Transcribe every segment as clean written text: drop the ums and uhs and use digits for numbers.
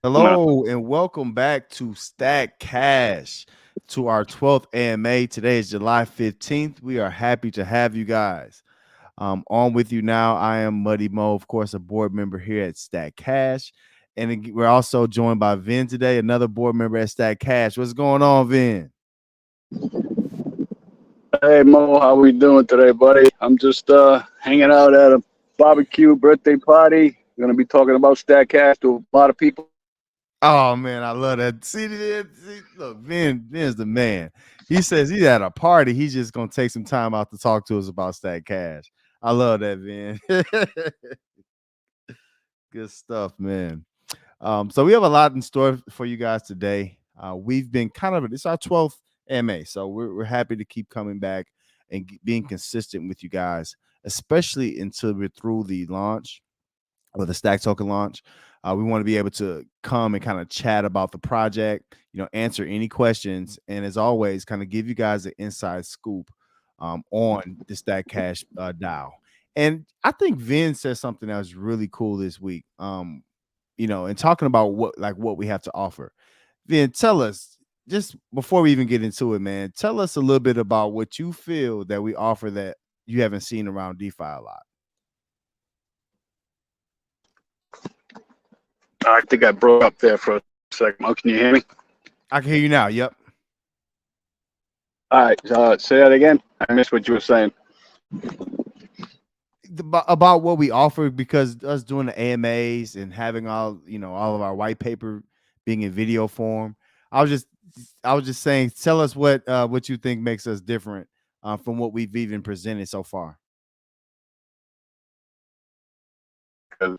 Hello and welcome back to Stack Cash to our 12th AMA. Today is July 15th. We are happy to have you guys. On with you now. I am Muddy Mo, of course, a board member here at Stack Cash. And we're also joined by Vin today, another board member at Stack Cash. What's going on, Vin? Hey Mo, how we doing today, buddy? I'm just hanging out at a barbecue birthday party. We're gonna be talking about Statcast to a lot of people. Oh man, I love that. Look, Vin's the man. He says he's at a party. He's just gonna take some time out to talk to us about Stack Cash. I love that, Vin. Good stuff, man. So we have a lot in store for you guys today. We've been it's our 12th MA, so we're happy to keep coming back and being consistent with you guys, especially until we're through the launch or the Stack Token launch. We want to be able to come and kind of chat about the project, answer any questions, and as always, kind of give you guys an inside scoop on the Stack Cash DAO. And I think Vin said something that was really cool this week. And talking about what we have to offer. Vin, tell us, just before we even get into it, man, tell us a little bit about what you feel that we offer that you haven't seen around DeFi a lot. I think I broke up there for a second. Mo, can you hear me? I can hear you now. Yep. All right, say that again. I missed what you were saying. About what we offer, because us doing the AMAs and having all of our white paper being in video form. I was just saying, tell us what you think makes us different from what we've even presented so far. Because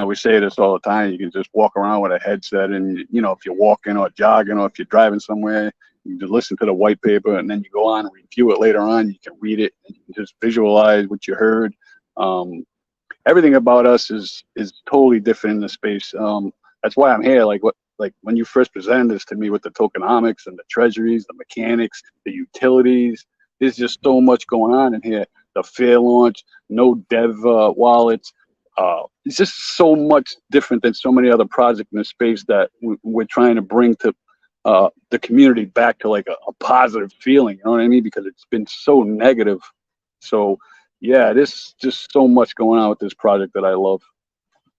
we say this all the time. You can just walk around with a headset, and if you're walking or jogging or if you're driving somewhere, you just listen to the white paper, and then you go on and review it later on. You can read it and you can just visualize what you heard. Everything about us is totally different in the space. That's why I'm here. Like when you first presented this to me with the tokenomics and the treasuries, the mechanics, the utilities, there's just so much going on in here. The fair launch, no dev wallets. It's just so much different than so many other projects in the space that we're trying to bring to the community back to like a positive feeling. You know what I mean? Because it's been so negative. So yeah, there's just so much going on with this project that I love.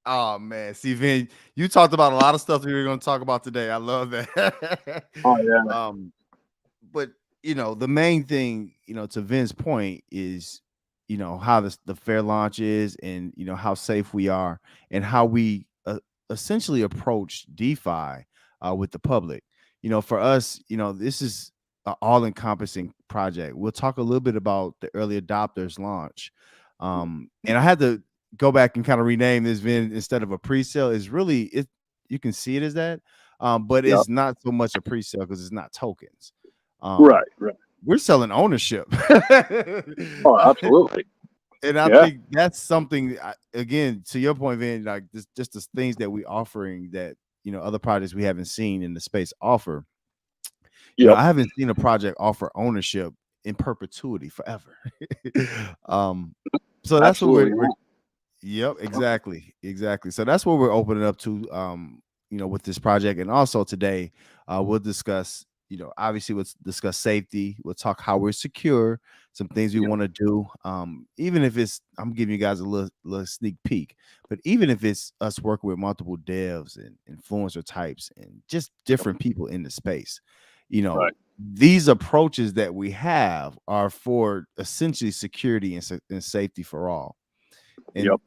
Oh man, see, Vin, you talked about a lot of stuff that we were going to talk about today. I love that. Oh yeah. But the main thing, to Vin's point is, how the fair launch is, and how safe we are, and how we essentially approach DeFi with the public. For us, this is an all-encompassing project. We'll talk a little bit about the early adopters launch. And I had to go back and kind of rename this, Vin. Instead of a pre-sale, is really you can see it as that, but Yep. it's not so much a pre-sale because it's not tokens. Right. We're selling ownership. Oh, absolutely. And I Yeah. think that's something, again, to your point, Vin, like just the things that we offering that other projects we haven't seen in the space offer. Yep. I haven't seen a project offer ownership in perpetuity forever. So that's what Absolutely. we're yep, exactly. So that's what we're opening up to, with this project. And also today, we'll discuss, obviously we'll discuss safety. We'll talk how we're secure, some things we want to do. Even if I'm giving you guys a little sneak peek, but even if it's us working with multiple devs and influencer types and just different people in the space, Right. these approaches that we have are for essentially security and safety for all. And, Yep.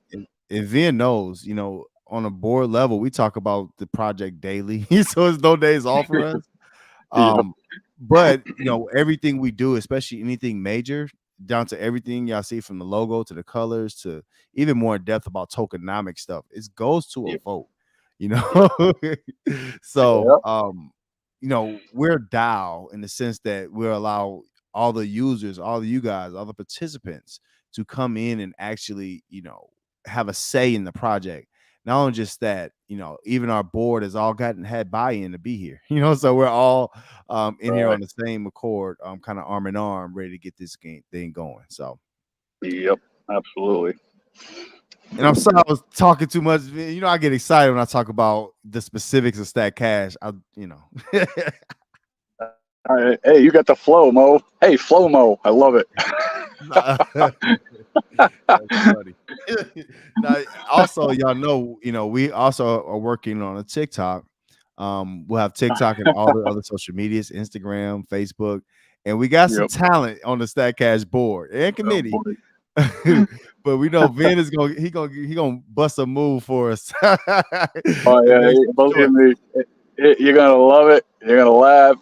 and Vin knows, on a board level, we talk about the project daily. So it's no days off for us. Yep. But everything we do, especially anything major, down to everything y'all see from the logo to the colors to even more in depth about tokenomic stuff, it goes to a Yep. vote. So Yep. we're DAO in the sense that we'll allow all the users, all of you guys, all the participants to come in and actually, have a say in the project. Not only just that, even our board has all had buy-in to be here. So we're all in here Right. on the same accord, kind of arm in arm, ready to get this thing going. So Yep. Absolutely. And I'm sorry I was talking too much. You know, I get excited when I talk about the specifics of Stack Cash. All right. Hey, you got the flow, Mo. Hey, flow, Mo. I love it. Nah, that's funny. Now, also, y'all know, we also are working on a TikTok. We'll have TikTok and all the other social medias, Instagram, Facebook, and we got some Yep. talent on the Stack Cash board and Oh, committee. boy. But we know Vin is gonna bust a move for us. Oh To yeah, make sure. believe me, you're gonna love it. You're gonna laugh.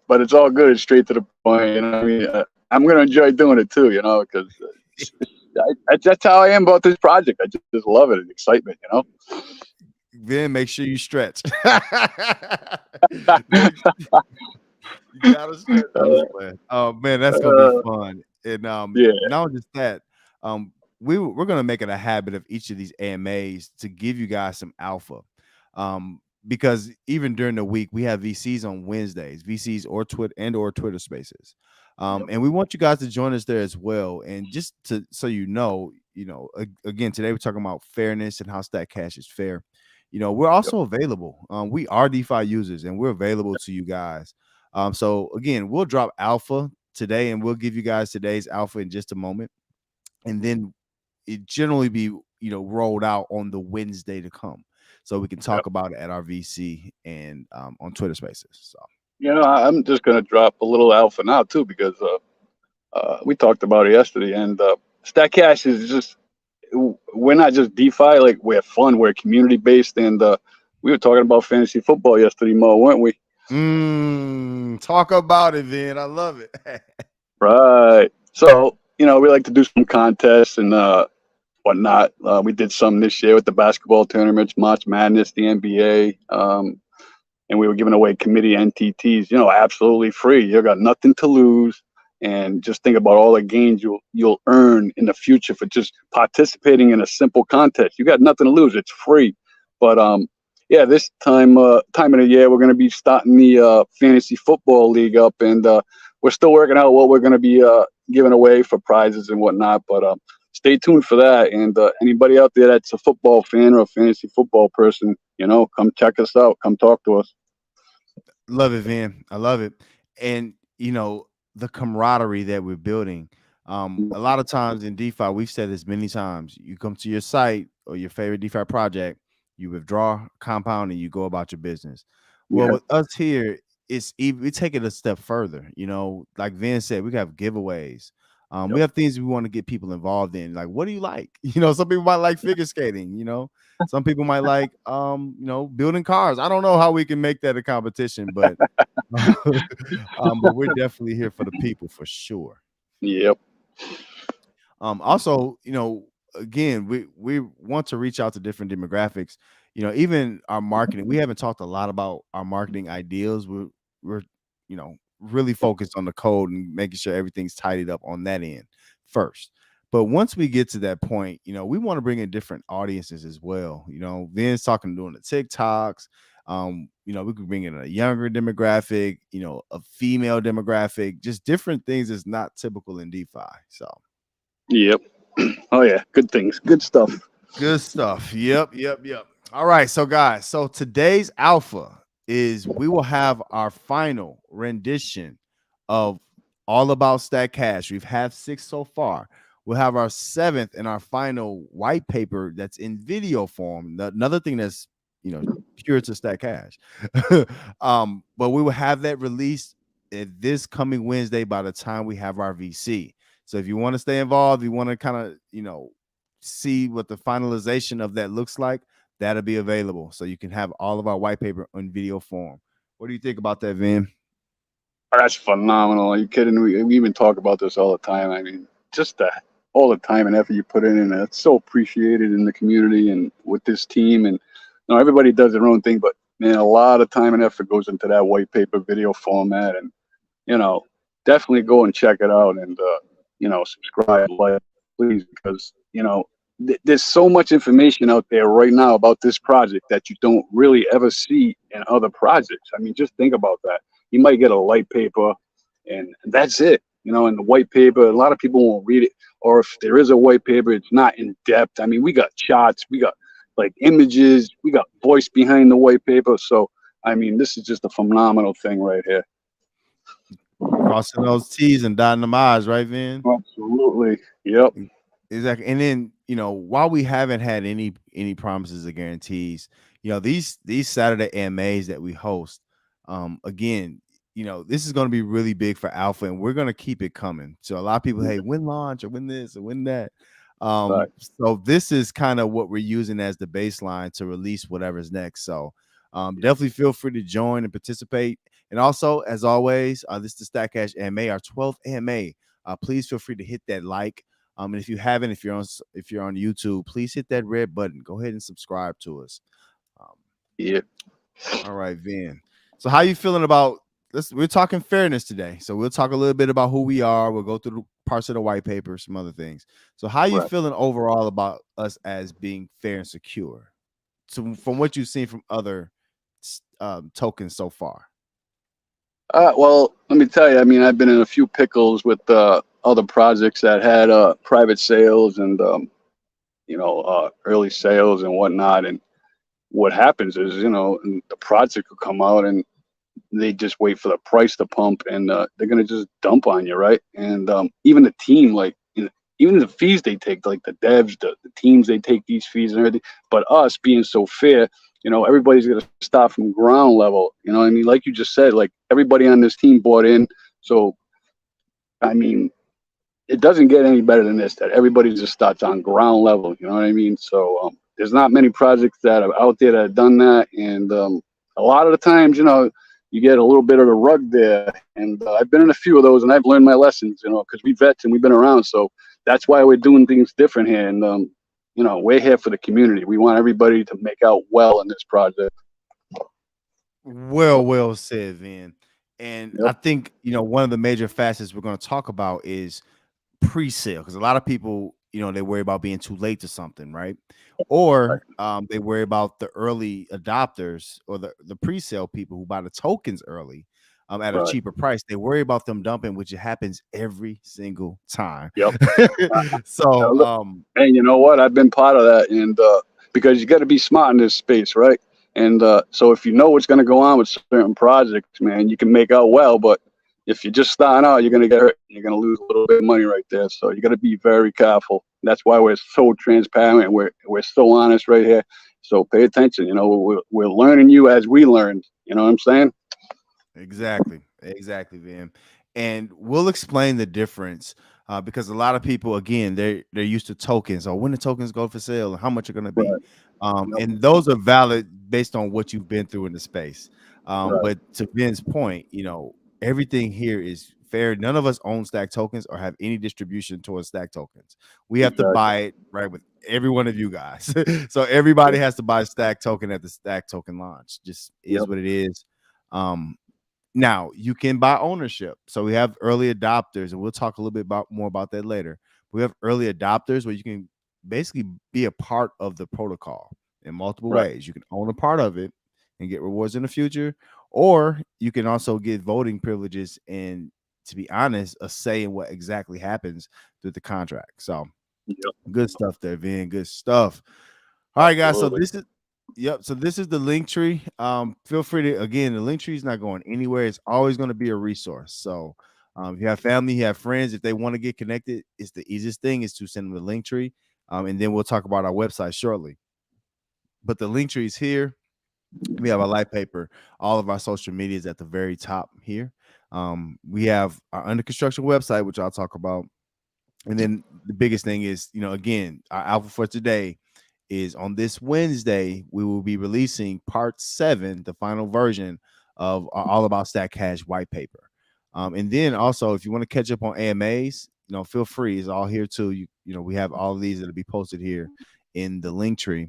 But it's all good. It's straight to the point. You know what I mean? I'm gonna enjoy doing it too. You know, because that's how I am about this project. I just love it and excitement. You know. Vin, make sure you stretch. Make You gotta stretch. I'm just playing. Oh man, that's gonna be Uh, fun. And yeah. not only just that, we're gonna make it a habit of each of these AMAs to give you guys some alpha. Because even during the week, we have VCs on Wednesdays, VCs or Twitter spaces. Yep. And we want you guys to join us there as well. And just to so again, today we're talking about fairness and how Stack Cash is fair. We're Yep. also available. We are DeFi users and we're available to you guys. So again, we'll drop alpha today and we'll give you guys today's alpha in just a moment. And then it generally be, rolled out on the Wednesday to come. So we can Yep. talk about it at our VC and on Twitter spaces. So I'm just gonna drop a little alpha now too because we talked about it yesterday, and StatCash is just we're not just DeFi. Like we're fun. We're community based, and we were talking about fantasy football yesterday, Mo, weren't we? Talk about it, Vin. I love it. Right. So we like to do some contests and whatnot. We did some this year with the basketball tournaments, March Madness, the NBA. And we were giving away committee NTTs, absolutely free. You got nothing to lose, and just think about all the gains you'll earn in the future for just participating in a simple contest. You got nothing to lose; it's free. But yeah, this time of the year, we're going to be starting the fantasy football league up, and we're still working out what we're going to be giving away for prizes and whatnot. But stay tuned for that. And anybody out there that's a football fan or a fantasy football person, come check us out. Come talk to us. Love it, Vin. I love it. And the camaraderie that we're building. A lot of times in DeFi, we've said this many times. You come to your site or your favorite DeFi project, you withdraw compound and you go about your business. Well, Yeah. with us here, we take it a step further. Like Vin said, we have giveaways. We Yep. have things we want to get people involved in. Like, what do you like? Some people might like figure skating. Some people might like building cars. I don't know how we can make that a competition, but but we're definitely here for the people for sure. Yep. Also, again, we want to reach out to different demographics. Even our marketing, we haven't talked a lot about our marketing ideals. We're really focused on the code and making sure everything's tidied up on that end first. But once we get to that point, we want to bring in different audiences as well. Vin's talking doing the TikToks. We could bring in a younger demographic, a female demographic, just different things that's not typical in DeFi. So Yep. Oh yeah. Good things. Good stuff. good stuff. Yep. All right. So guys, today's alpha is we will have our final rendition of All About Stack Cash. We've had 6 so far. We'll have our 7th and our final white paper that's in video form. Another thing that's pure to Stack Cash. But we will have that released this coming Wednesday by the time we have our VC. So if you want to stay involved, you want to kind of see what the finalization of that looks like, that'll be available. So you can have all of our white paper in video form. What do you think about that, Vin? Oh, that's phenomenal. Are you kidding? We even talk about this all the time. I mean, just all the time and effort you put in, and it's so appreciated in the community and with this team. And everybody does their own thing, but man, a lot of time and effort goes into that white paper video format. And definitely go and check it out and subscribe, like, please, because there's so much information out there right now about this project that you don't really ever see in other projects. I mean, just think about that. You might get a light paper, and that's it. And the white paper, a lot of people won't read it, or if there is a white paper, it's not in depth. I mean, we got charts, we got like images, we got voice behind the white paper. So, I mean, this is just a phenomenal thing right here. Crossing those T's and dotting them I's, right, Vin? Absolutely. Yep. Exactly. And then, while we haven't had any promises or guarantees, these Saturday AMAs that we host, again, this is going to be really big for Alpha, and we're going to keep it coming. So a lot of people, hey, when launch or when this or when that. Right. So this is kind of what we're using as the baseline to release whatever's next. So definitely feel free to join and participate. And also, as always, this is the StatCash AMA, our 12th AMA. Please feel free to hit that like. And if you haven't, if you're on YouTube, please hit that red button. Go ahead and subscribe to us. Um, Yeah. all right, Vin. So how you feeling about this? We're talking fairness today. So we'll talk a little bit about who we are. We'll go through the parts of the white paper, some other things. So how you Right. feeling overall about us as being fair and secure? So from what you've seen from other tokens so far. Well, let me tell you. I mean, I've been in a few pickles with other projects that had private sales and early sales and whatnot. And what happens is, the project will come out and they just wait for the price to pump, and they're gonna just dump on you, right? And even the team, like even the fees they take, like the devs, the teams, they take these fees and everything. But us being so fair, everybody's gonna start from ground level. You know what I mean? Like you just said, like everybody on this team bought in. So I mean, it doesn't get any better than this. That everybody just starts on ground level. You know what I mean? So there's not many projects that are out there that have done that, and a lot of the times, you get a little bit of the rug there. And I've been in a few of those, and I've learned my lessons. Because we vets and we've been around, so that's why we're doing things different here. And we're here for the community. We want everybody to make out well in this project. Well said, Vin. And I Yep. think one of the major facets we're going to talk about is pre-sale, because a lot of people they worry about being too late to something, right? Right. Or they worry about the early adopters or the pre-sale people who buy the tokens early at a Right. cheaper price. They worry about them dumping, which happens every single time. Yep. So And you know what? I've been part of that, and because you got to be smart in this space, right? And so if you know what's going to go on with certain projects, man, you can make out well. But if you're just starting out, you're going to get hurt. You're going to lose a little bit of money right there. So you got to be very careful. That's why we're so transparent. We're so honest right here. So pay attention. We're learning you as we learned. You know what I'm saying? exactly, Vin. And we'll explain the difference because a lot of people, again, they're used to tokens or when the tokens go for sale and how much are going to be. Right. Yep. And those are valid based on what you've been through in the space. Right. But to Vin's point, everything here is fair. None of us own stack tokens or have any distribution towards stack tokens. We have to Exactly. buy it right with every one of you guys. So everybody has to buy a stack token at the stack token launch. Just is Yep. what it is. Now you can buy ownership. So we have early adopters, and we'll talk a little bit more about that later. We have early adopters where you can basically be a part of the protocol in multiple Right. ways. You can own a part of it and get rewards in the future, or you can also get voting privileges and, to be honest, a say in what exactly happens through the contract. So Yep. good stuff there, Vin. Good stuff. All right, guys. So Absolutely. this is So this is the link tree. Feel free to, again, the link tree is not going anywhere. It's always going to be a resource. So if you have family, you have friends, if they want to get connected, it's the easiest thing is to send them the link tree. And then we'll talk about our website shortly. But the link tree is here. We have a light paper. All of our social media is at the very top here. We have our under construction website, which I'll talk about. And then the biggest thing is, again, our alpha for today is on this Wednesday. We will be releasing part 7, the final version of our All About Stack Cash white paper. And then also, if you want to catch up on AMAs, feel free. It's all here too. We have all of these that'll be posted here in the link tree.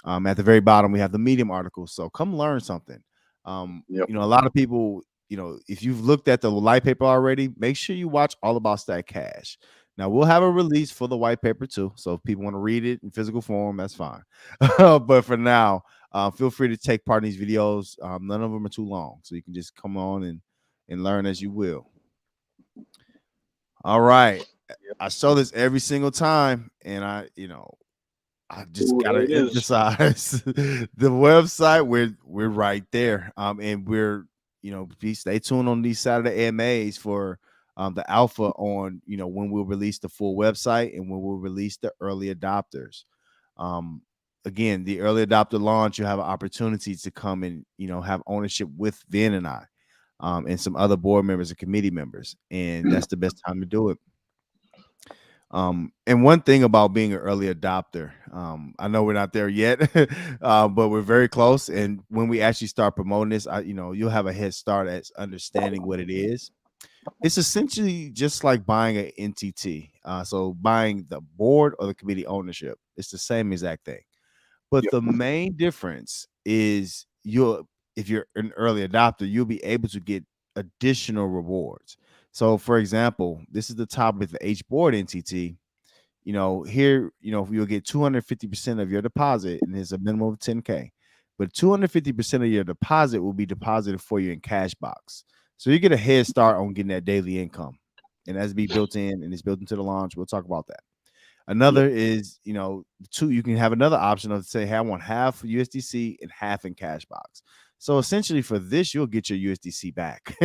At the very bottom, we have the Medium articles. So come learn something. Yep. A lot of people, if you've looked at the light paper already, make sure you watch All About Stack Cash. Now we'll have a release for the white paper too. So if people want to read it in physical form, that's fine. But for now, feel free to take part in these videos. None of them are too long, so you can just come on and learn as you will. All right. Yep. I show this every single time, and I just Ooh, there gotta it is. emphasize the website. We're right there. And we're stay tuned on these Saturday AMAs for the alpha on when we'll release the full website and when we'll release the early adopters. Um, Again, the early adopter launch, you have an opportunity to come and have ownership with Vin and I, and some other board members and committee members, and that's the best time to do it. And one thing about being an early adopter, I know we're not there yet, but we're very close. And when we actually start promoting this, you'll have a head start at understanding what it is. It's essentially just like buying an NTT. So buying the board or the committee ownership, it's the same exact thing. But Yep. the main difference is if you're an early adopter, you'll be able to get additional rewards. So for example, this is the top with the H board NTT. Here, you'll get 250% of your deposit, and there's a minimum of 10K. But 250% of your deposit will be deposited for you in cash box. So you get a head start on getting that daily income. And that's be built in and it's built into the launch. We'll talk about that. Yep. Another is, two, you can have another option of say, hey, I want half USDC and half in cash box. So essentially for this, you'll get your USDC back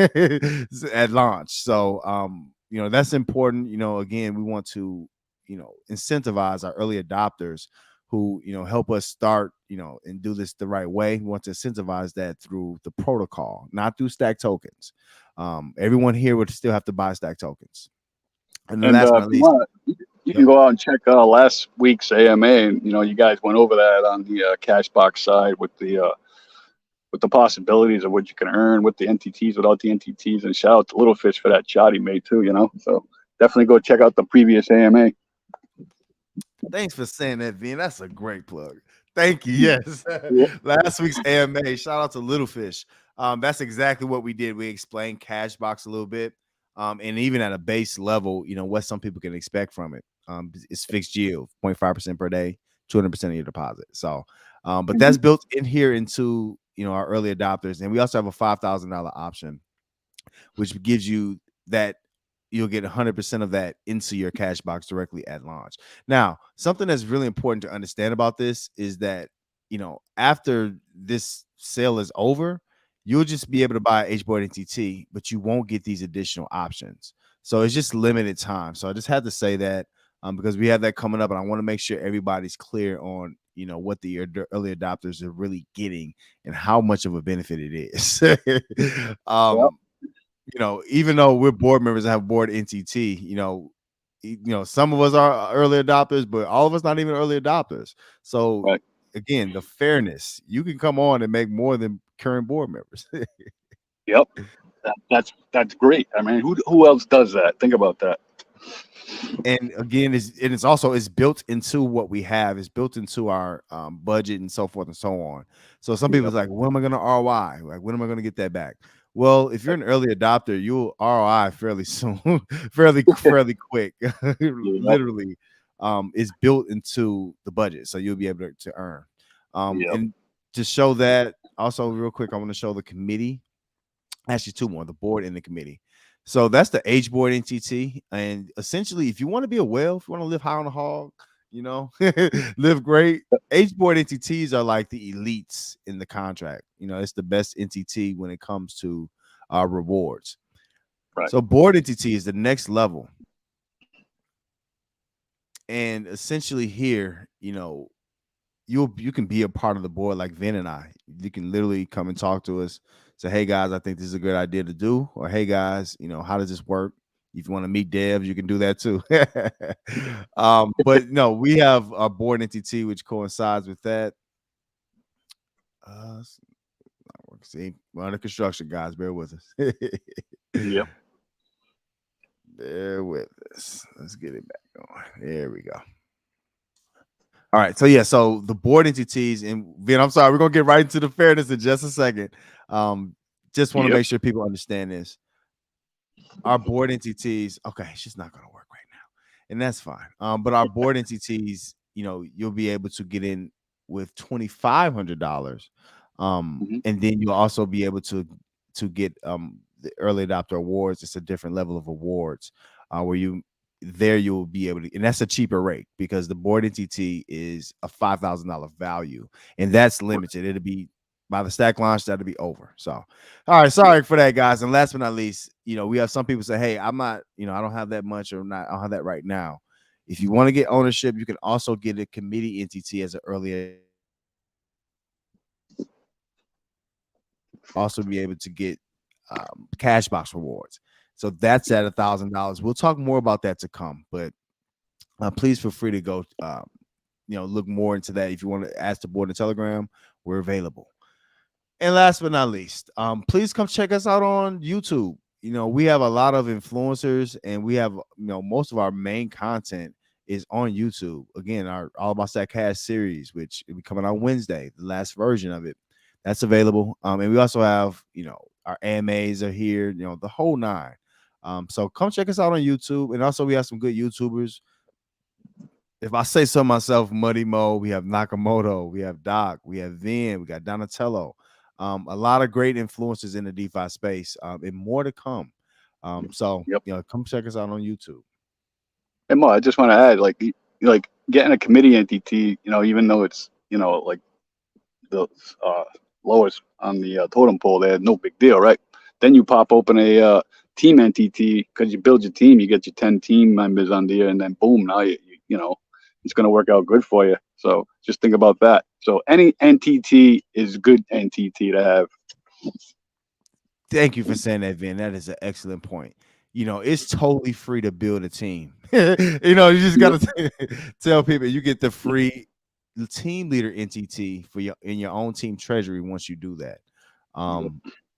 at launch. So that's important. Again, we want to, incentivize our early adopters who, help us start, and do this the right way. We want to incentivize that through the protocol, not through stack tokens. Everyone here would still have to buy stack tokens. And then And last but if not you least, want, you can yep. go out and check last week's AMA. And, you guys went over that on the cash box side with the possibilities of what you can earn with the NTTs, without the NTTs. And shout out to Little Fish for that shot he made too. So definitely go check out the previous AMA. Thanks for saying that, Vin. That's a great plug. Thank you. Yes. Yeah. Last week's AMA, shout out to Little Fish. That's exactly what we did. We explained Cashbox a little bit. And even at a base level, what some people can expect from it. It's fixed yield, 0.5% per day, 200% of your deposit. So, but Mhm. that's built in here into, our early adopters. And we also have a $5,000 option, which gives you that you'll get 100% of that into your cash box directly at launch. Now, something that's really important to understand about this is that, after this sale is over, you'll just be able to buy HBoard NTT, but you won't get these additional options. So it's just limited time. So I just had to say that because we have that coming up, and I want to make sure everybody's clear on what the early adopters are really getting and how much of a benefit it is. Yep. um, even though we're board members and have board NTT, some of us are early adopters, but all of us not even early adopters. So Right. again, the fairness, you can come on and make more than current board members. Yep. That's great. I mean, who else does that? Think about that. And again, it's built into what we have. It's built into our budget and so forth and so on. So some people's Yep. like, when am I going to ROI? Like, when am I going to get that back? Well, if you're an early adopter, you'll ROI fairly soon, fairly quick. Yep. Literally, it's built into the budget, so you'll be able to earn. Yep. And to show that, also real quick, I want to show the committee. Actually, two more: the board and the committee. So that's the H board NTT. And essentially, if you want to be a whale, if you want to live high on the hog, live great, H board NTTs are like the elites in the contract. It's the best NTT when it comes to rewards. Right. So board NTT is the next level. And essentially here, you can be a part of the board like Vin and I. You can literally come and talk to us, say, hey guys, I think this is a good idea to do, or hey guys, how does this work? If you want to meet devs, you can do that too. But no, we have our board NTT, which coincides with that. See, we're under construction, guys. Bear with us. Yep. Bear with us. Let's get it back going. There we go. All right. So yeah, so the board entities, and Vin, I'm sorry, we're gonna get right into the fairness in just a second. Just want to Yep. make sure people understand this. Our board entities, okay, it's just not gonna work right now, and that's fine. But our board entities, you'll be able to get in with $2,500, Hmm. and then you'll also be able to get the early adopter awards. It's a different level of awards. where you'll be able to, and that's a cheaper rate because the board NTT is a $5,000 value, and that's limited. It'll be by the stack launch, that'll be over. So, all right, sorry for that, guys. And last but not least, we have some people say, hey, I'm not, I don't have that much, or not, I don't have that right now. If you want to get ownership, you can also get a committee entity as an early, also be able to get cash box rewards. So that's at $1,000. We'll talk more about that to come, but please feel free to go, look more into that. If you want to ask the board in Telegram, we're available. And last but not least, please come check us out on YouTube. We have a lot of influencers, and we have, most of our main content is on YouTube. Again, our All About Stack Cash series, which will be coming out Wednesday, the last version of it. That's available. And we also have, our AMAs are here, the whole nine. So come check us out on YouTube. And also we have some good YouTubers. If I say so myself, Muddy Mo, we have Nakamoto, we have Doc, we have Vin, we got Donatello. A lot of great influencers in the DeFi space, and more to come. So come check us out on YouTube. And Mo, I just want to add, like getting a committee entity, even though it's like the lowest on the totem pole, there, no big deal, right? Then you pop open a team entity because you build your team, you get your 10 team members on there, and then boom, now you it's going to work out good for you. So just think about that. So any NTT is good NTT to have. Thank you for saying that, Vin. That is an excellent point. It's totally free to build a team. You just got to tell people you get the free team leader NTT in your own team treasury once you do that.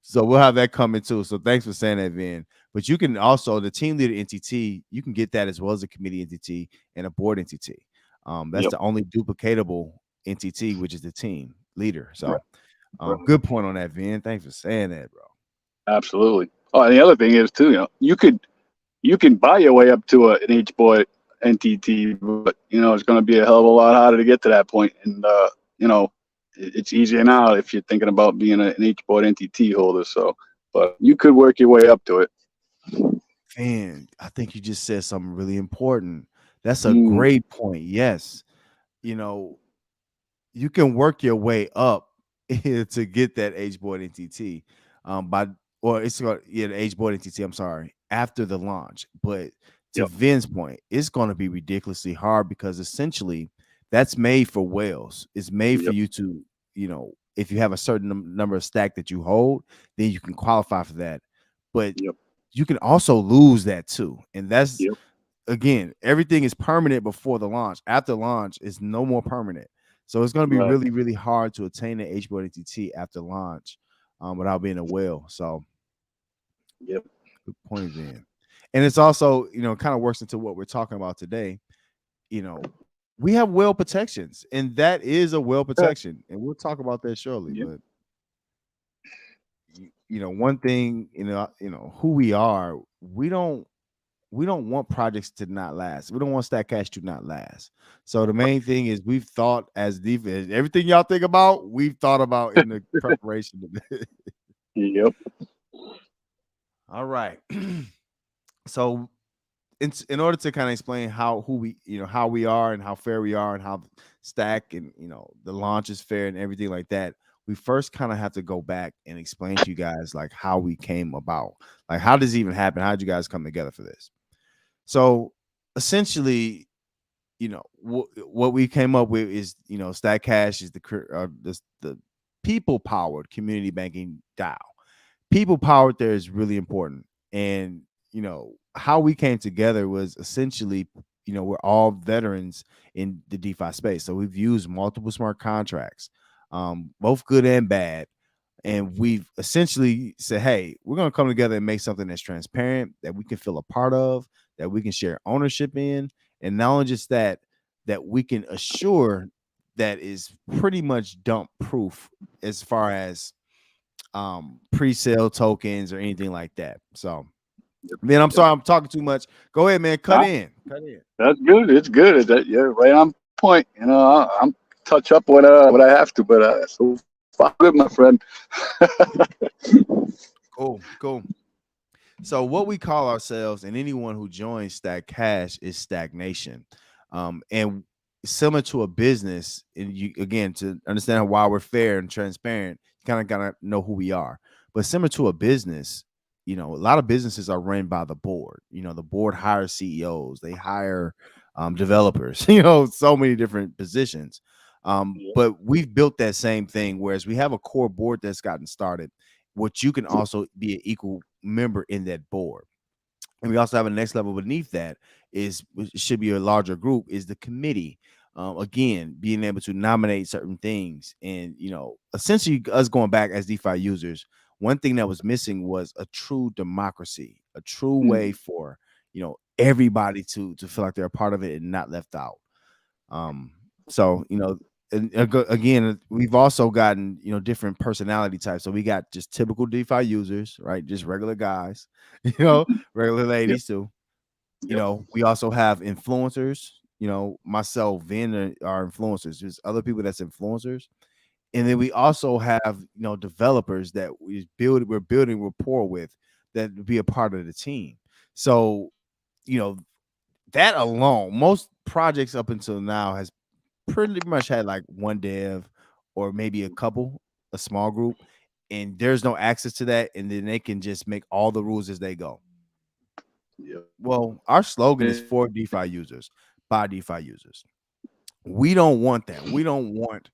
So we'll have that coming too. So thanks for saying that, Vin. But you can also, the team leader NTT, you can get that as well as a committee entity and a board entity. That's the only duplicatable entity, which is the team leader. So good point on that, Vin. Thanks for saying that, bro. Absolutely. Oh, and the other thing is too, you can buy your way up to an H board NTT, but it's going to be a hell of a lot harder to get to that point. And it's easier now if you're thinking about being an H board NTT holder. So, but you could work your way up to it. Man, I think you just said something really important. That's a great point. Yes. You can work your way up to get that H board NTT the H board NTT, I'm sorry, after the launch. But to Vin's point, it's going to be ridiculously hard because essentially that's made for whales. It's made for you to, if you have a certain number of stack that you hold, then you can qualify for that. But you can also lose that too. And that's, again, everything is permanent before the launch. After launch, it's no more permanent. So it's going to be really, really hard to attain the H board NTT after launch without being a whale. So good point, Vin. And it's also, kind of works into what we're talking about today. We have whale protections, and that is a whale protection, and we'll talk about that shortly. But one thing, who we are, we don't want projects to not last. We don't want Stack Cash to not last. So the main thing is we've thought as defense, everything y'all think about, we've thought about in the preparation of it. All right. So in order to kind of explain how we are and how fair we are and how Stack and the launch is fair and everything like that, we first kind of have to go back and explain to you guys like how we came about. Like, how does it even happen? How did you guys come together for this? So essentially, what we came up with is, Stack Cash is the people powered community banking DAO. People powered there is really important. And, how we came together was essentially, we're all veterans in the DeFi space. So we've used multiple smart contracts, both good and bad. And we've essentially said, hey, we're going to come together and make something that's transparent, that we can feel a part of, that we can share ownership in. And not only just that we can assure that is pretty much dump proof as far as pre-sale tokens or anything like that. So, man, I'm sorry I'm talking too much. Go ahead, man. Cut in. That's good. It's good. You're right on point. I'm touch up what I have to, but so far good, my friend. Cool. So what we call ourselves, and anyone who joins Stack Cash, is stagnation. And similar to a business, and you again to understand why we're fair and transparent, you kind of gotta know who we are. But similar to a business, a lot of businesses are run by the board. The board hires CEOs, they hire developers, so many different positions. Yep. But we've built that same thing, whereas we have a core board that's gotten started, which you can also be an equal member in that board. And we also have a next level beneath that is, which should be a larger group, is the committee. Again, being able to nominate certain things, and essentially us going back as DeFi users, one thing that was missing was a true democracy, a true way Mhm. for everybody to feel like they're a part of it and not left out. Um, so and again, we've also gotten different personality types. So we got just typical DeFi users, right? Just regular guys, regular Yep. ladies too. Yep. We also have influencers. Myself, Vin are influencers. There's other people that's influencers, and then we also have developers that we're building rapport with, that would be a part of the team. So you know that alone, most projects up until now has pretty much had like one dev or maybe a small group, and there's no access to that, and then they can just make all the rules as they go. Yep. Well, our slogan is for DeFi users, by DeFi users. We don't want that. We don't want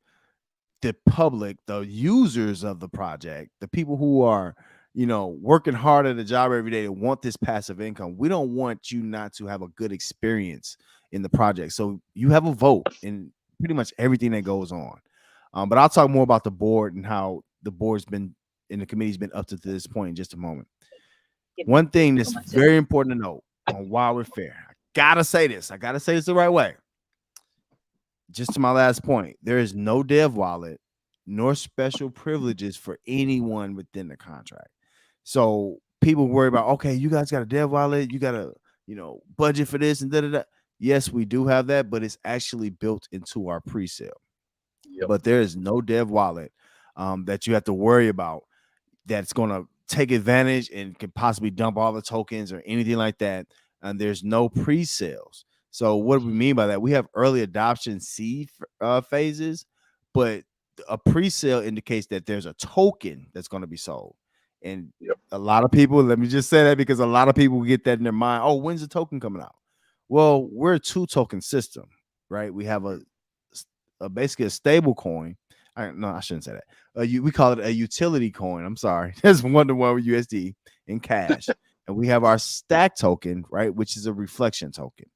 the public, the users of the project, the people who are, working hard at a job every day to want this passive income. We don't want you not to have a good experience in the project. So you have a vote in pretty much everything that goes on. But I'll talk more about the board and how the board's been and the committee's been up to this point in just a moment. One thing that's very important to note on why we're fair. I gotta say this. I gotta say this the right way. Just to my last point, there is no dev wallet nor special privileges for anyone within the contract. So people worry about, okay, you guys got a dev wallet, you got a budget for this and da da da. Yes, we do have that, but it's actually built into our pre-sale. Yep. But there is no dev wallet that you have to worry about that's going to take advantage and can possibly dump all the tokens or anything like that. And there's no pre-sales. So what do we mean by that? We have early adoption seed phases, but a pre-sale indicates that there's a token that's going to be sold. And Yep. a lot of people, let me just say that because a lot of people get that in their mind. Oh, when's the token coming out? Well, we're a two token system, right? We have basically a stable coin. No, I shouldn't say that. We call it a utility coin. I'm sorry. That's 1-to-1 with USD in cash. And we have our stack token, right, which is a reflection token.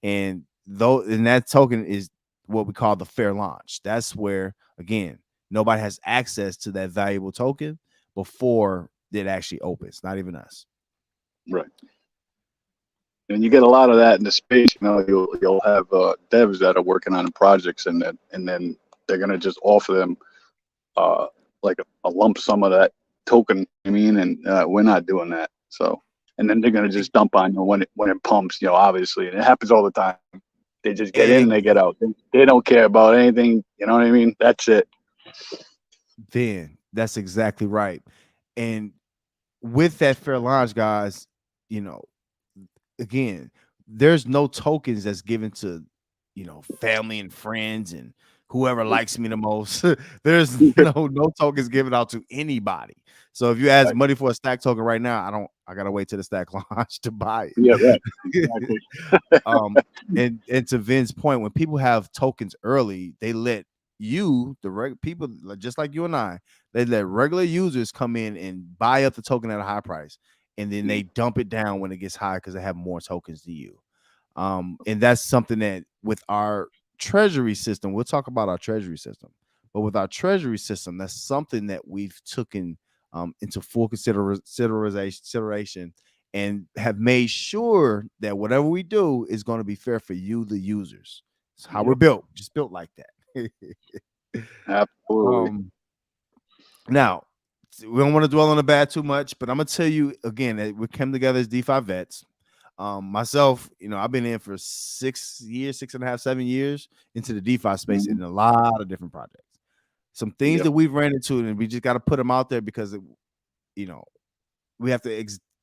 And that token is what we call the fair launch. That's where, again, nobody has access to that valuable token before it actually opens, not even us. Right. And you get a lot of that in the space. You'll have devs that are working on projects, and then they're gonna just offer them uh, like a lump sum of that token. I mean, and we're not doing that. So, and then they're gonna just dump on you when it pumps. Obviously, and it happens all the time. They just get in and they get out. They don't care about anything. You know what I mean? That's it. Then that's exactly right. And with that fair launch, guys, you know, again, there's no tokens that's given to family and friends and whoever likes me the most. There's no tokens given out to anybody. So if you ask Right. money for a stack token right now, I gotta wait till the stack launch to buy Yeah. Right. it. Exactly. And to Vin's point, when people have tokens early, they let people just like you and I, they let regular users come in and buy up the token at a high price, and then they dump it down when it gets high because they have more tokens than you. And that's something that with our treasury system, we'll talk about our treasury system, but with our treasury system, that's something that we've taken into full consideration and have made sure that whatever we do is going to be fair for you, the users. It's how we're Yep. built, just built like that. Absolutely. um, Now, we don't want to dwell on the bad too much, but I'm gonna tell you again that we came together as DeFi vets. Myself, I've been in for 6 years, 6.5, 7 years into the DeFi space Mhm. in a lot of different projects. Some things Yep. that we've ran into, and we just got to put them out there because, you know, we have to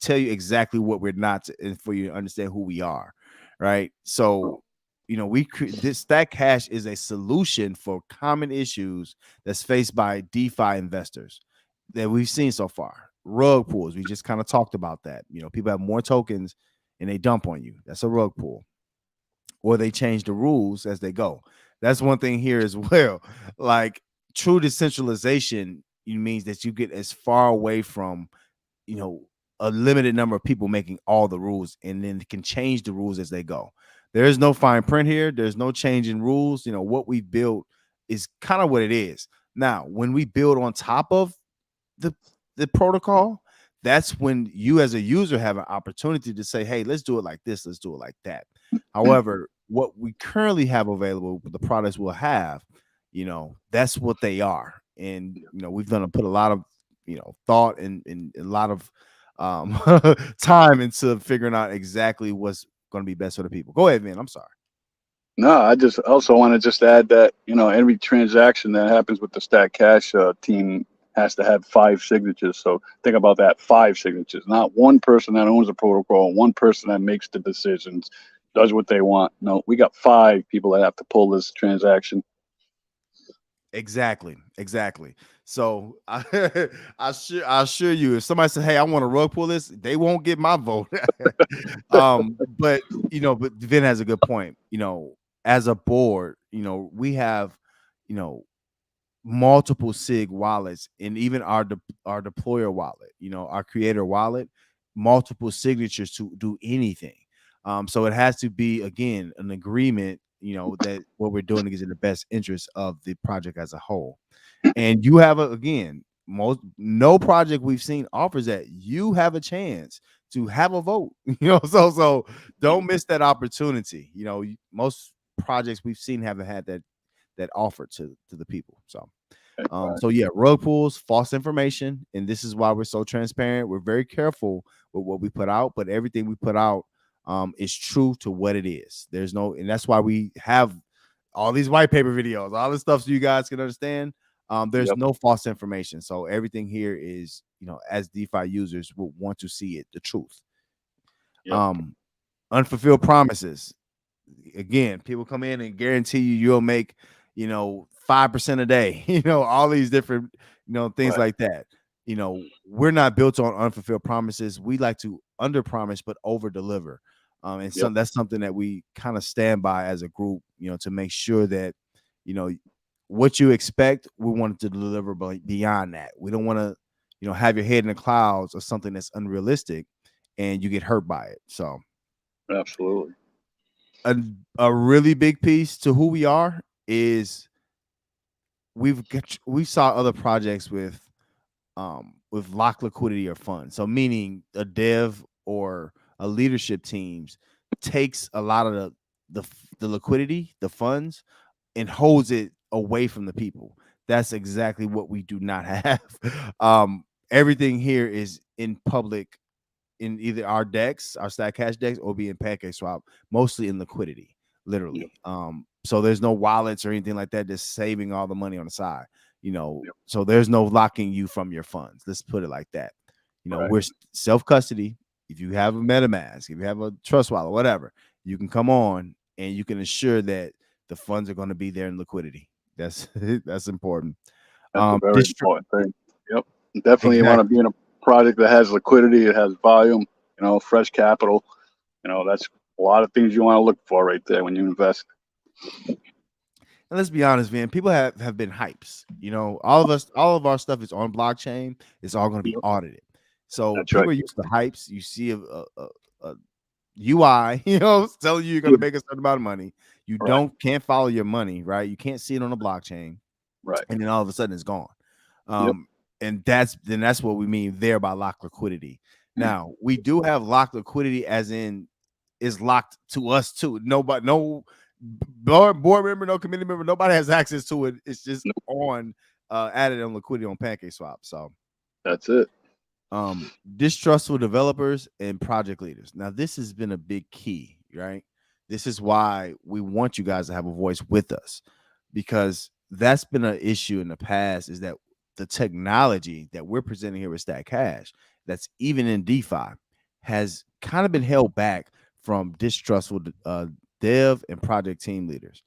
tell you exactly what we're not and for you to understand who we are, right? So, this Stack Cash is a solution for common issues that's faced by DeFi investors that we've seen so far. Rug pulls, we just kind of talked about that. People have more tokens and they dump on you. That's a rug pull. Or they change the rules as they go. That's one thing here as well. Like true decentralization means that you get as far away from, you know, a limited number of people making all the rules and then can change the rules as they go. There is no fine print here. There's no change in rules. What we built is kind of what it is. Now, when we build on top of the protocol, that's when you as a user have an opportunity to say, hey, let's do it like this, let's do it like that. However, what we currently have available, the products we'll have, that's what they are. And we've put a lot of thought and a lot of time into figuring out exactly what's going to be best for the people. Go ahead, man. I'm sorry. No, I just also want to just add that, every transaction that happens with the Stack Cash team has to have 5 signatures. So think about that, 5 signatures, not one person that owns the protocol, one person that makes the decisions, does what they want. No, we got 5 people that have to pull this transaction. Exactly. So I assure you, if somebody says, "Hey, I want to rug pull this," they won't get my vote. But but Vin has a good point. As a board, we have, multiple SIG wallets, and even our deployer wallet, our creator wallet, multiple signatures to do anything. So it has to be again an agreement, that what we're doing is in the best interest of the project as a whole. And you have again, no project we've seen offers that you have a chance to have a vote. So don't miss that opportunity. Most projects we've seen haven't had that offer to the people. So yeah, rug pulls, false information, and this is why we're so transparent. We're very careful with what we put out, but everything we put out is true to what it is. And that's why we have all these white paper videos, all this stuff, so you guys can understand. There's no false information. So everything here is, as DeFi users will want to see it, the truth. Unfulfilled promises. Again, people come in and guarantee you'll make, 5% a day, all these different, things like that. We're not built on unfulfilled promises. We like to under promise, but over deliver. That's something that we kind of stand by as a group, to make sure that, what you expect, we want to deliver beyond that. We don't want to, have your head in the clouds or something that's unrealistic and you get hurt by it. So absolutely. A really big piece to who we are is we saw other projects with locked liquidity or funds. So meaning a dev or a leadership teams takes a lot of the liquidity, the funds, and holds it away from the people. That's exactly what we do not have. Everything here is in public, in either our decks, our Stack Cash decks, or be in Pancake Swap, mostly in liquidity, literally. So there's no wallets or anything like that just saving all the money on the side, so there's no locking you from your funds. Let's put it like that. We're self-custody. If you have a MetaMask, if you have a Trust Wallet, whatever, you can come on and you can ensure that the funds are going to be there in liquidity. That's important. That's a very important thing. Definitely. You want to be in a project that has liquidity, it has volume, fresh capital. That's a lot of things you want to look for right there when you invest. And let's be honest, man, people have been hypes. All of our stuff is on blockchain. It's all going to be audited. So people are used to hypes. You see a UI, telling you you're going to make a certain amount of money. You can't follow your money, right? You can't see it on the blockchain, right? And then all of a sudden it's gone. And that's what we mean there by locked liquidity. Now we do have locked liquidity, as in is locked to us too. Nobody, no board member, no committee member, nobody has access to it. It's just on added on liquidity on Pancake Swap. So that's it. Distrustful developers and project leaders. Now this has been a big key, right? This is why we want you guys to have a voice with us, because that's been an issue in the past, is that the technology that we're presenting here with Stack Cash, that's even in DeFi, has kind of been held back from distrustful dev and project team leaders.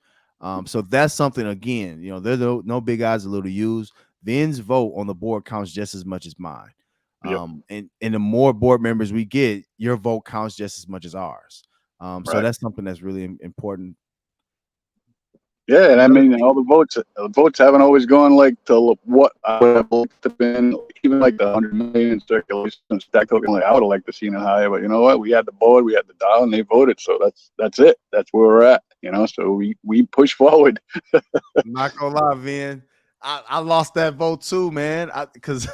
So that's something, again, there's no big eyes or little U's. Vin's vote on the board counts just as much as mine. Yep. And the more board members we get, your vote counts just as much as ours. So Right. that's something that's really important. Yeah, and I Another mean, thing, all the votes haven't always gone like to what I would have liked to been, even like the 100 million in circulation stack token. Like I would have liked to seen it higher, but you know what? We had the board, we had the dial, and they voted. So that's it. That's where we're at. So we push forward. I'm not gonna lie, Vin. I lost that vote too, man. Because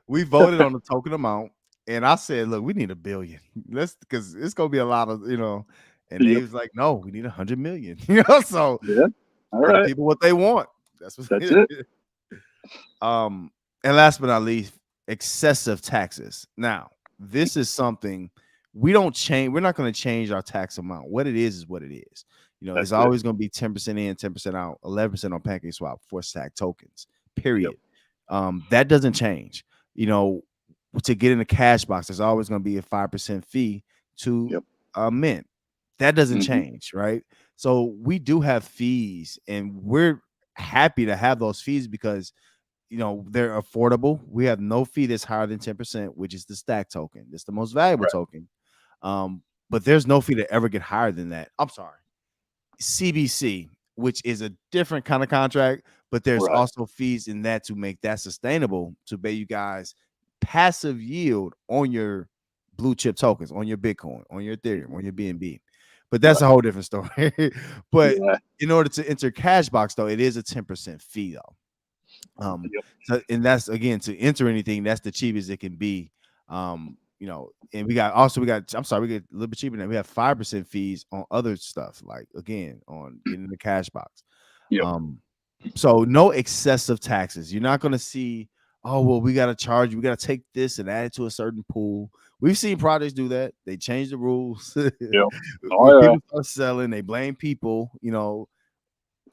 we voted on the token amount, and I said, "Look, we need 1 billion. Let's because it's gonna be a lot of And they Yep. was like, "No, we need 100 million." So Yeah. All give the right. people what they want. That's what. That's it. um, and last but not least, excessive taxes. Now, this is something we don't change. We're not going to change our tax amount. What it is what it is. That's It's it. always going to be 10% in, 10% out, 11% on pancake swap for stack tokens. Yep. Period. That doesn't change. You know, to get in the cash box, there's always going to be a 5% fee to Yep. mint. That doesn't Hmm. change, right? So we do have fees, and we're happy to have those fees because they're affordable. We have no fee that's higher than 10%, which is the stack token. It's the most valuable Right. token. But there's no fee to ever get higher than that. I'm sorry. CBC, which is a different kind of contract, but there's Right. also fees in that to make that sustainable to pay you guys passive yield on your blue chip tokens, on your Bitcoin, on your Ethereum, on your BNB. But that's Right. a whole different story. But Yeah. in order to enter Cashbox, though, it is a 10% fee, though. Yep. So, and that's again to enter anything, that's the cheapest it can be. And we got I'm sorry, we get a little bit cheaper than that. We have 5% fees on other stuff, like again, on getting the cash box. Yep. So no excessive taxes. You're not gonna see, oh well, we gotta charge you, we gotta take this and add it to a certain pool. We've seen projects do that. They change the rules. Yep. When Oh yeah. people start selling, they blame people.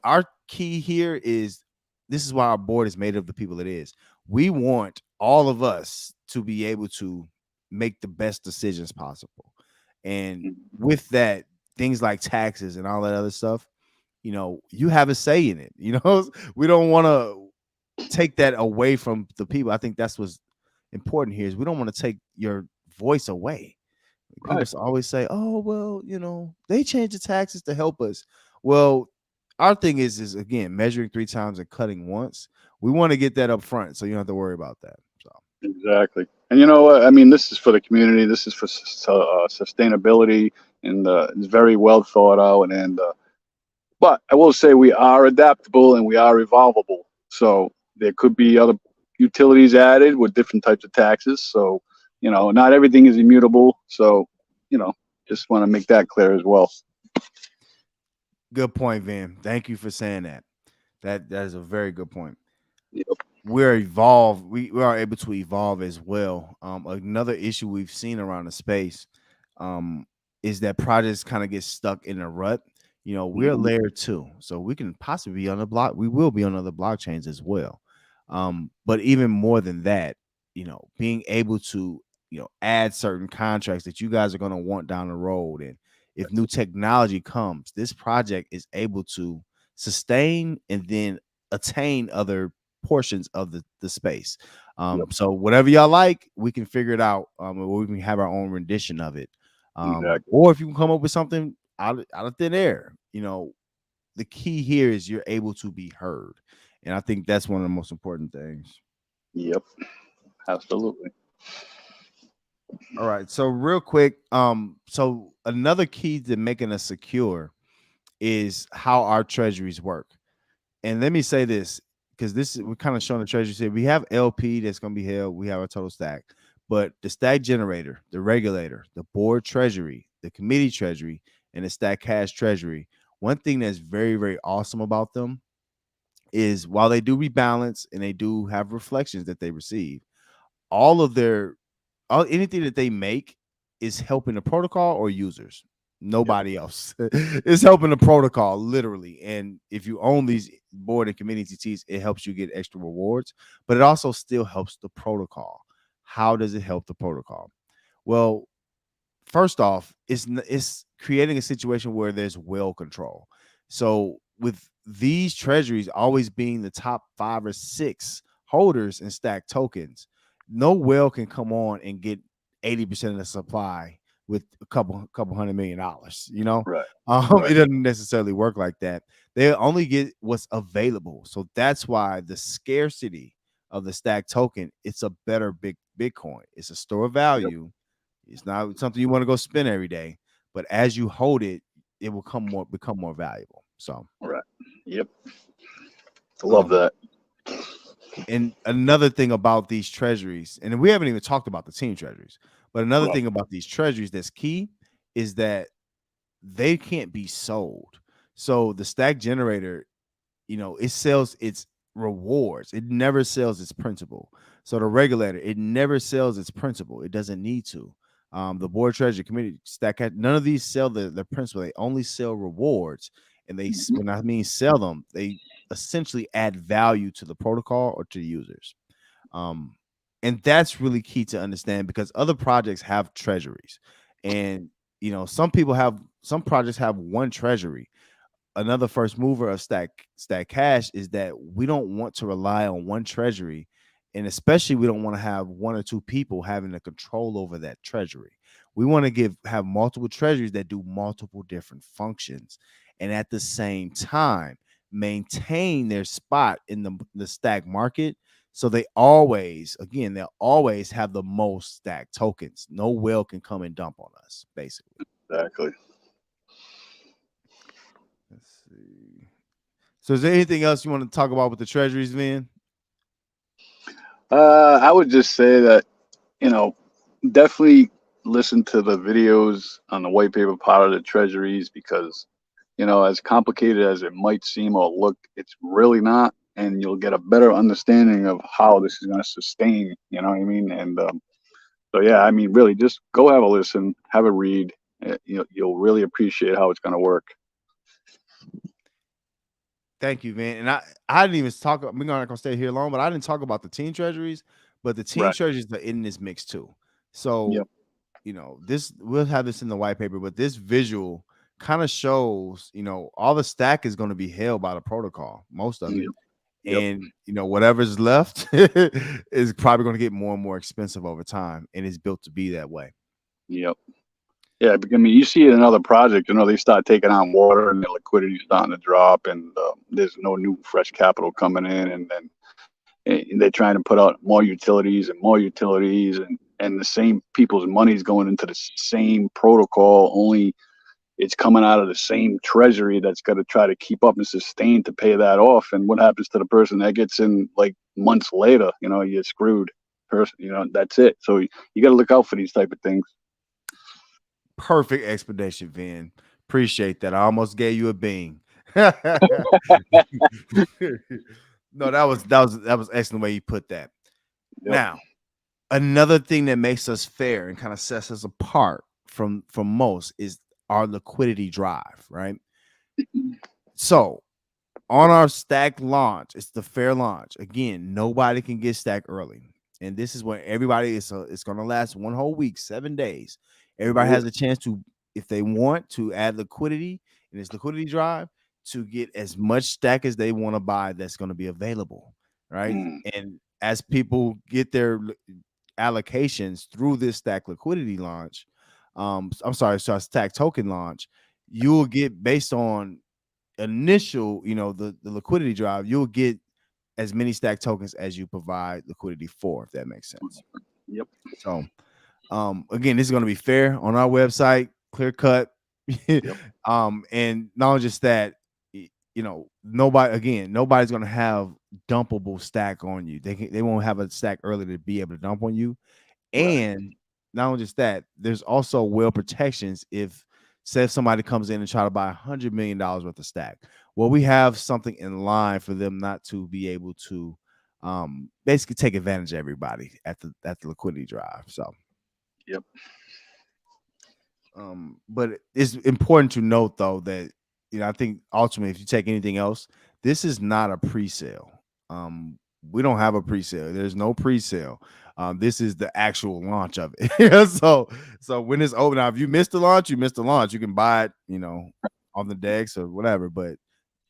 Our key here is this is why our board is made of the people it is. We want all of us to be able to make the best decisions possible. And Mhm. with that, things like taxes and all that other stuff, you have a say in it. We don't want to take that away from the people. I think that's what's important here is we don't want to take your voice away. People Right. always say, "Oh, well, they change the taxes to help us." Well, our thing is again measuring 3 times and cutting once. We want to get that up front, so you don't have to worry about that. So, Exactly. And you know what? I mean, this is for the community. This is for sustainability, and it's very well thought out. And but I will say we are adaptable and we are evolvable. So there could be other utilities added with different types of taxes. So not everything is immutable. So you know, just want to make that clear as well. good point, Van. Thank you for saying that. That is a very good point. Yep. We're evolved. We are able to evolve as well. Another issue we've seen around the space is that projects kind of get stuck in a rut. We're Hmm. layer 2, so we can possibly be on the block. We will be on other blockchains as well. But even more than that, being able to add certain contracts that you guys are going to want down the road, and if new technology comes, this project is able to sustain and then attain other portions of the space. Yep. So whatever y'all like, we can figure it out. Or we can have our own rendition of it. Exactly. Or if you can come up with something out of thin air, the key here is you're able to be heard. And I think that's one of the most important things. Yep. Absolutely. All right. So real quick, so another key to making us secure is how our treasuries work. And let me say this, because this is we're kind of showing the treasury. Say we have LP that's going to be held. We have a total stack, but the stack generator, the regulator, the board treasury, the committee treasury, and the stack cash treasury. One thing that's very, very awesome about them is while they do rebalance and they do have reflections that they receive, all of their anything that they make is helping the protocol or users. Yep. Nobody else. It's helping the protocol literally. And if you own these board and community entities, it helps you get extra rewards, but it also still helps the protocol. How does it help the protocol? Well, first off, it's creating a situation where there's well control. So with these treasuries always being the top 5 or 6 holders in stack tokens, no whale can come on and get 80% of the supply with a couple $100 million. Right. Right. It doesn't necessarily work like that. They only get what's available. So that's why the scarcity of the stack token, it's a better Bitcoin. It's a store of Yep. value. It's not something you want to go spend every day, but as you hold it, it will become more valuable. So, Right. Yep. I love um, that. and another thing about these treasuries, and we haven't even talked about the team treasuries, but another Right. thing about these treasuries that's key is that they can't be sold. So the stack generator, it sells its rewards. It never sells its principal. So the regulator, it never sells its principal. It doesn't need to. The board treasury committee none of these sell the principal. They only sell rewards. And Mhm. when I mean sell them, they essentially add value to the protocol or to the users. Um, and that's really key to understand because other projects have treasuries. And some projects have one treasury. Another first mover of stack cash is that we don't want to rely on one treasury, and especially we don't want to have 1 or 2 people having the control over that treasury. We want to have multiple treasuries that do multiple different functions, and at the same time maintain their spot in the stack market. So they'll always have the most stack tokens. No whale can come and dump on us, basically. Exactly. Let's see. So is there anything else you want to talk about with the treasuries, Vin? I would just say that, you know, definitely listen to the videos on the white paper part of the treasuries because, as complicated as it might seem or look, it's really not. And you'll get a better understanding of how this is going to sustain, you know what I mean? And so, yeah, I mean, really just go have a listen, have a read. You'll really appreciate how it's going to work. Thank you, Vin. And I didn't even talk. We're not gonna stay here long, but I didn't talk about the team treasuries. But the team Right. treasuries are in this mix too. So Yep. this we'll have this in the white paper, but this visual kind of shows all the stack is going to be held by the protocol, most of it, Yep. Yep. and whatever's left is probably going to get more and more expensive over time, and it's built to be that way. Yep. Yeah, I mean, you see it in other projects. They start taking on water, and their liquidity starting to drop, and there's no new fresh capital coming in, and then they're trying to put out more utilities, and the same people's money's going into the same protocol. Only it's coming out of the same treasury that's got to try to keep up and sustain to pay that off. And what happens to the person that gets in like months later? You're screwed. Person, that's it. So you got to look out for these type of things. Perfect explanation, Vin. Appreciate that. I almost gave you a bean. No, that was excellent way you put that. Yep. Now, another thing that makes us fair and kind of sets us apart from most is our liquidity drive, right? So on our stack launch, it's the fair launch. Again, nobody can get stack early. And this is when everybody it's going to last 1 whole week, 7 days. Everybody Yep. has a chance to, if they want to add liquidity in this liquidity drive, to get as much stack as they want to buy that's going to be available. Right. Mm. And as people get their allocations through this stack liquidity launch, I'm sorry, so stack token launch, you will get based on initial, the liquidity drive, you'll get as many stack tokens as you provide liquidity for, if that makes sense. Yep. So, again, this is going to be fair on our website, clear cut. Yep. And not only just that, nobody's going to have dumpable stack on you. They won't have a stack early to be able to dump on you. Right. And not only just that, there's also well protections if, say, if somebody comes in and try to buy $100 million worth of stack. Well, we have something in line for them not to be able to basically take advantage of everybody at the liquidity drive. So, Yep. but it's important to note though that I think ultimately, if you take anything else, this is not a pre-sale. we don't have a pre-sale. There's no pre-sale. This is the actual launch of it. So when it's open, now if you missed the launch, you missed the launch. You can buy it, on the decks or whatever. But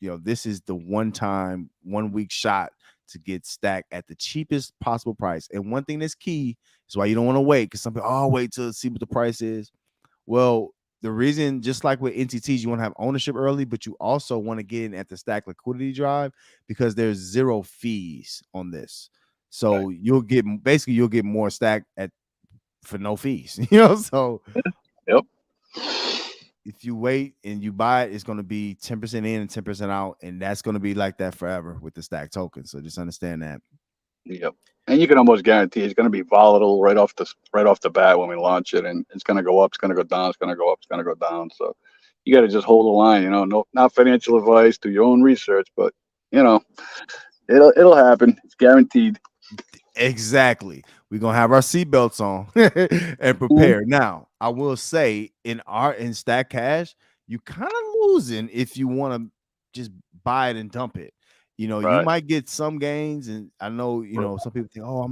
this is the one-time, 1 week shot to get stacked at the cheapest possible price. And one thing that's key is why you don't want to wait, because some people, wait till see what the price is. Well, the reason, just like with NTTs, you want to have ownership early, but you also want to get in at the stack liquidity drive because there's zero fees on this. Right. So you'll get more stack for no fees. So Yep. if you wait and you buy it, it's going to be 10% in and 10% out, and that's going to be like that forever with the stack token. So just understand that. Yep. And you can almost guarantee it's going to be volatile right off the bat when we launch it, and it's going to go up, it's going to go down, it's going to go up, it's going to go down. So you got to just hold the line. No, not financial advice. Do your own research, but you know, it'll happen. It's guaranteed. Exactly. We're gonna have our seatbelts on and Mhm. prepare. Now, I will say in Stack Cash, you kind of losing if you want to just buy it and dump it. You Right. might get some gains, and I know, some people think, oh,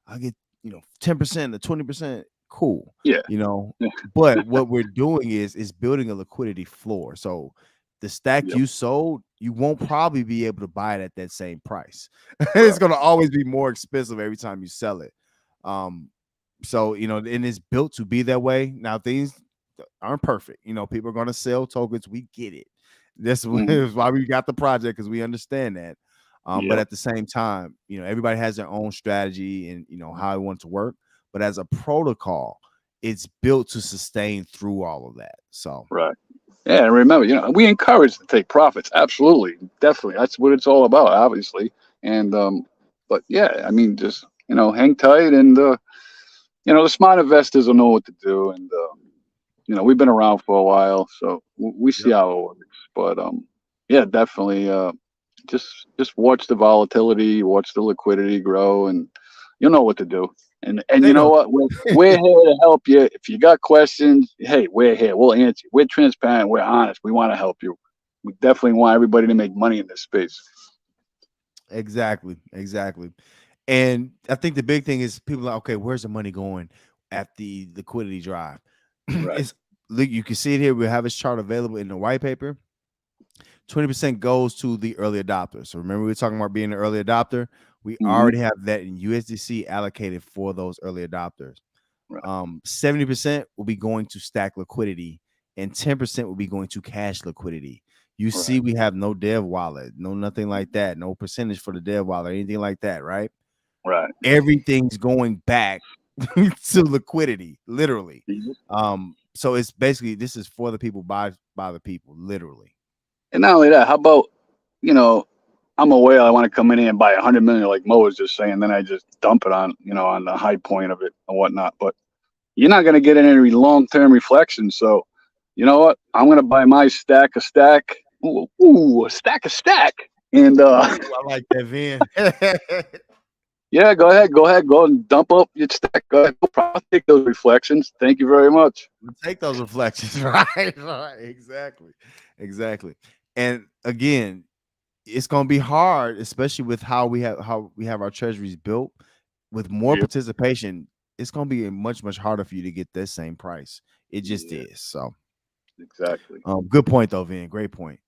I get 10% or 20%. Cool, Yeah. you know. But what we're doing is building a liquidity floor. So the stack Yep. you sold, you won't probably be able to buy it at that same price. It's Right. going to always be more expensive every time you sell it. Um, so and it's built to be that way. Now things aren't perfect. People are going to sell tokens. We get it. This Hmm. is why we got the project, because we understand that. But Yep. at the same time, everybody has their own strategy and how it wants to work. But as a protocol, it's built to sustain through all of that. So Right. Yeah, and remember, we encourage to take profits. Absolutely, definitely. That's what it's all about, obviously. And but yeah, I mean, just hang tight, and the smart investors will know what to do. And we've been around for a while, so we see yep. how it works. But yeah, definitely. Just watch the volatility, watch the liquidity grow, and you'll know what to do. And They you know know. what? We're here to help you. If you got questions, hey, we're here. We'll answer you. We're transparent. We're honest. We want to help you. We definitely want everybody to make money in this space. Exactly, exactly. And I think the big thing is people are like, okay, where's the money going at the liquidity drive? Right. It's look, you can see it here. We have this chart available in the white paper. 20% goes to the early adopters. So remember, we were talking about being an early adopter. We Hmm. already have that in USDC allocated for those early adopters. Right. 70% will be going to stack liquidity, and 10% will be going to cash liquidity. You Right. see, we have no dev wallet, no nothing like that, no percentage for the dev wallet, anything like that, right? Right. Everything's going back to liquidity, literally. Mhm. So it's basically, this is for the people, by the people, literally. And not only that, how about you know, I'm a whale. I want to come in here and buy 100 million, like Mo was just saying. Then I just dump it on the high point of it and whatnot. But you're not going to get any long-term reflection. So, you know what? I'm going to buy my stack a stack. Ooh, a stack a stack. And Ooh, I like that, Vin. yeah, go ahead, go and dump up your stack. Go ahead, no problem. I'll take those reflections. Thank you very much. Take those reflections, right? Right, exactly, exactly. And again, it's gonna be hard, especially with how we have our treasuries built. With more Yep. participation, it's gonna be much harder for you to get this same price. It just Yeah, is. So, exactly. good point though, Vin. Great point.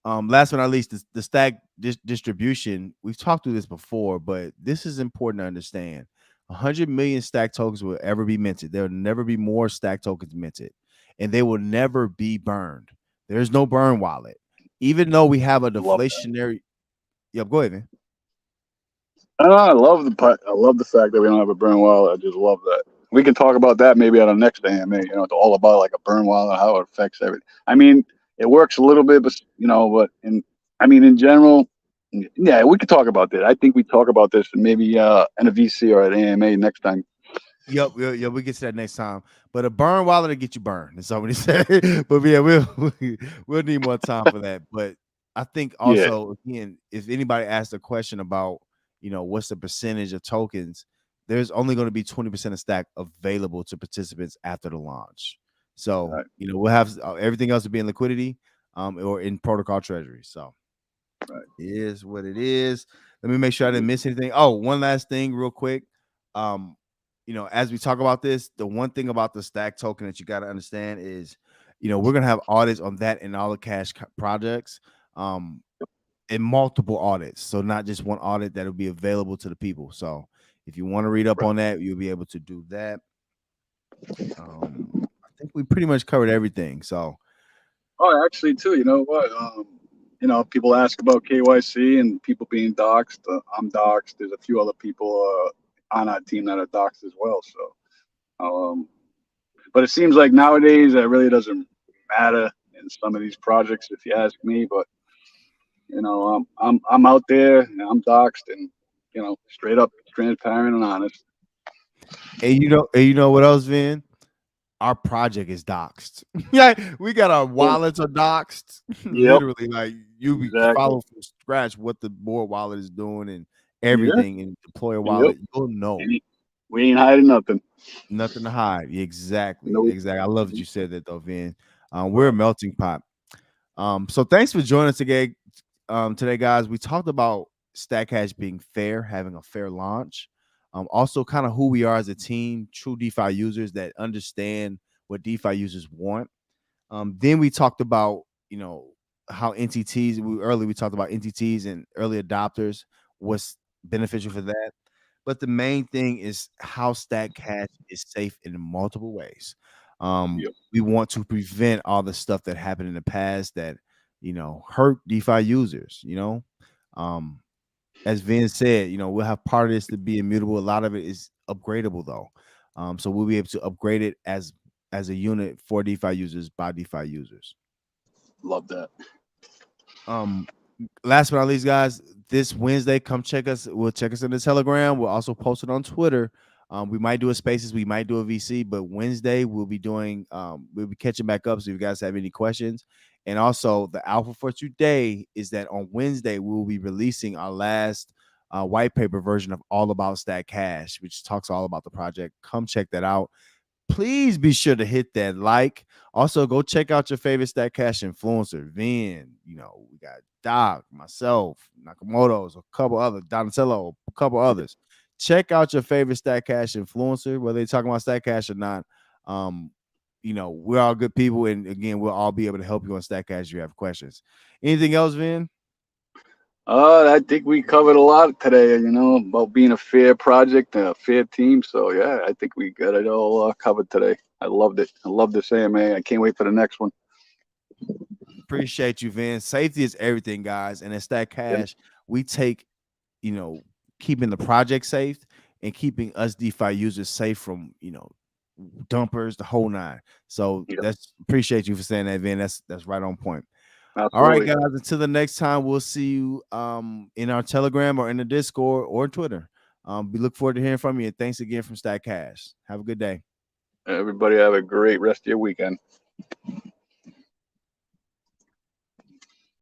Last but not least, the stack distribution. We've talked through this before, but this is important to understand. 100 million stack tokens will ever be minted. There will never be more stack tokens minted, and they will never be burned. There's no burn wallet, even though we have a Love that. deflationary. Yep, go ahead, man. I love I love the fact that we don't have a burn wallet. I just love that. We can talk about that maybe at our next AMA. It's all about like a burn wallet, how it affects everything. I mean, it works a little bit, but in general, yeah, we could talk about that. I think we talk about this maybe in a VC or at AMA next time. Yep, yeah, we get to that next time. But a burn wallet to get you burned. That's all we say. But yeah, we'll need more time for that. But I think Yeah, also, again, if anybody asks a question about what's the percentage of tokens, there's only going to be 20% of stack available to participants after the launch. So right. we'll have everything else to be in liquidity, or in protocol treasury. So Right. It is what it is. Let me make sure I didn't miss anything. Oh, one last thing, real quick. Um, as we talk about this, the one thing about the stack token that you got to understand is, we're gonna have audits on that and all the cash projects, in multiple audits. So not just one audit that will be available to the people. So if you want to read up Right. on that, you'll be able to do that. I think we pretty much covered everything. So Oh, actually, too. You know what? People ask about KYC and people being doxxed. I'm doxxed. There's a few other people on our team that are doxxed as well. So, but it seems like nowadays that really doesn't matter in some of these projects, if you ask me. But I'm out there and I'm doxxed and straight up, transparent and honest. and you know what else, Vin? Our project is doxed. Yeah, we got our Yeah. wallets are doxed. Yep. Literally, like you Exactly. follow from scratch what the board wallet is doing and Yeah. everything, and deployer Yep. wallet, you'll know. We ain't hiding nothing. Nothing to hide. Exactly. Nope. Exactly. I love that you said that though, Vin. We're a melting pot. So thanks for joining us today. Today, guys, we talked about StackHash being fair, having a fair launch. Also, kind of who we are as a team, true DeFi users that understand what DeFi users want. Then we talked about, how NTTs. We talked about NTTs and early adopters was beneficial for that. But the main thing is how StackCash is safe in multiple ways. Yep. We want to prevent all the stuff that happened in the past that hurt DeFi users. Um, as Vin said, we'll have part of this to be immutable. A lot of it is upgradable though. So we'll be able to upgrade it as a unit for DeFi users by DeFi users. Love that. Um, Last but not least, guys, this Wednesday, come check us. We'll check us in the Telegram. We'll also post it on Twitter. We might do a Spaces, we might do a VC, but Wednesday we'll be catching back up. So if you guys have any questions, and also the alpha for today is that on Wednesday we will be releasing our last white paper version of All About Stack Cash, which talks all about the project. Come check that out. Please be sure to hit that like. Also, go check out your favorite Stack Cash influencer, Vin. We got Doc, myself, Nakamoto's, a couple others, Donatello, a couple others. Check out your favorite Stack Cash influencer, whether they're talking about Stack Cash or not. We're all good people, and again, we'll all be able to help you on Stack Cash if you have questions. Anything else, Vin? I think we covered a lot today, about being a fair project and a fair team. So yeah, I think we got it all covered today. I loved it. I love this AMA. I can't wait for the next one. Appreciate you, Vin. Safety is everything, guys. And at Stack Yep. Cash, we take, keeping the project safe and keeping us DeFi users safe from, dumpers, the whole nine. So Yep. that's appreciate you for saying that, Vin. That's right on point. All right, Absolutely. guys. Until the next time, we'll see you in our Telegram or in the Discord or Twitter. We look forward to hearing from you. And thanks again from Stack Cash. Have a good day. Everybody have a great rest of your weekend.